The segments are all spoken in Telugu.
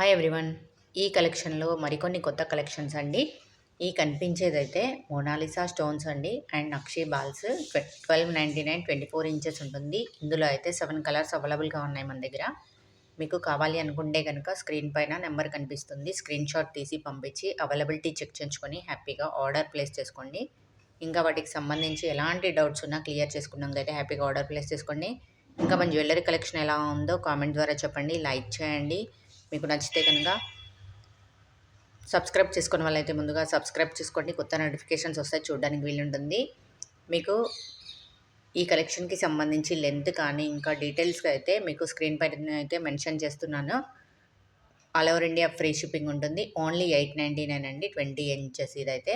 Hi everyone. ఈ కలెక్షన్‌లో మరికొన్ని కొత్త కలెక్షన్స్ అండి. ఈ కనిపించేదైతే మోనాలిసా స్టోన్స్ అండి అండ్ నక్షి బాల్స్ 1299 24 ఇంచెస్ ఉంటుంది. ఇందులో అయితే 7 కలర్స్ అవైలబుల్‌గా ఉన్నాయి మన దగ్గర. మీకు కావాలి అనుకుంటే గనుక స్క్రీన్ పైన నెంబర్ కనిపిస్తుంది. స్క్రీన్‌షాట్ తీసి పంపించి అవైలబిలిటీ చెక్ చేయించుకొని హ్యాపీగా ఆర్డర్ ప్లేస్ చేసుకోండి. ఇంకా వాటికి సంబంధించి ఎలాంటి డౌట్స్ ఉన్నా క్లియర్ చేసుకున్నాకైతే హ్యాపీగా ఆర్డర్ ప్లేస్ చేసుకోండి. ఇంకా మన జ్యువెల్లరీ కలెక్షన్ ఎలా ఉందో కామెంట్ ద్వారా చెప్పండి. లైక్ చేయండి. మీకు నచ్చితే కనుక సబ్స్క్రైబ్ చేసుకున్న వాళ్ళైతే ముందుగా సబ్స్క్రైబ్ చేసుకోండి. కొత్త నోటిఫికేషన్స్ వస్తాయి, చూడడానికి వీలుంటుంది. మీకు ఈ కలెక్షన్‌కి సంబంధించి లెంత్ కానీ ఇంకా డీటెయిల్స్‌గా అయితే మీకు స్క్రీన్ పైన అయితే మెన్షన్ చేస్తున్నాను. All over India free shipping ఉంటుంది. ఓన్లీ 899 అండి. 20 ఇంచెస్ ఇదైతే.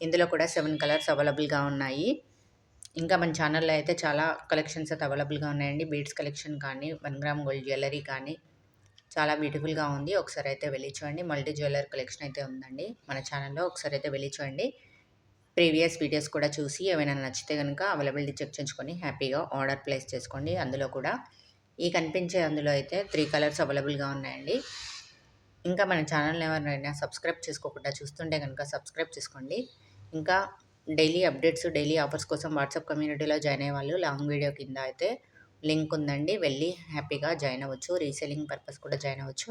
ఇందులో కూడా 7 కలర్స్ అవైలబుల్‌గా ఉన్నాయి. ఇంకా మన ఛానల్‌లో అయితే చాలా కలెక్షన్స్ అయితే అవైలబుల్‌గా ఉన్నాయండి. బీడ్స్ కలెక్షన్ కానీ, 1 గ్రామ్ గోల్డ్ జ్యువెల్లరీ కానీ చాలా బ్యూటిఫుల్‌గా ఉంది. ఒకసారి అయితే వెళ్లి చూడండి. మల్టీ జ్యువెల్లరీ కలెక్షన్ అయితే ఉందండి మన ఛానల్‌లో. ఒకసారి అయితే వెళ్లి చూడండి. ప్రీవియస్ వీడియోస్ కూడా చూసి ఏమైనా నచ్చితే గనుక అవైలబిలిటీ చెక్ చేసుకొని హ్యాపీగా ఆర్డర్ ప్లేస్ చేసుకోండి. అందులో కూడా ఈ కనిపించే అందులో అయితే 3 కలర్స్ అవైలబుల్‌గా ఉన్నాయండి. ఇంకా మన ఛానల్‌ని ఎవరైనా సబ్స్క్రైబ్ చేసుకోకుండా చూస్తుంటే గనుక సబ్స్క్రైబ్ చేసుకోండి. ఇంకా డైలీ అప్డేట్స్, డైలీ ఆఫర్స్ కోసం వాట్సాప్ కమ్యూనిటీలో జాయిన్ అయ్యేవాళ్ళు లాంగ్ వీడియో కింద అయితే లింక్ ఉందండి. వెళ్ళి హ్యాపీగా జాయిన్ అవ్వచ్చు. రీసేలింగ్ పర్పస్ కూడా జాయిన్ అవ్వచ్చు.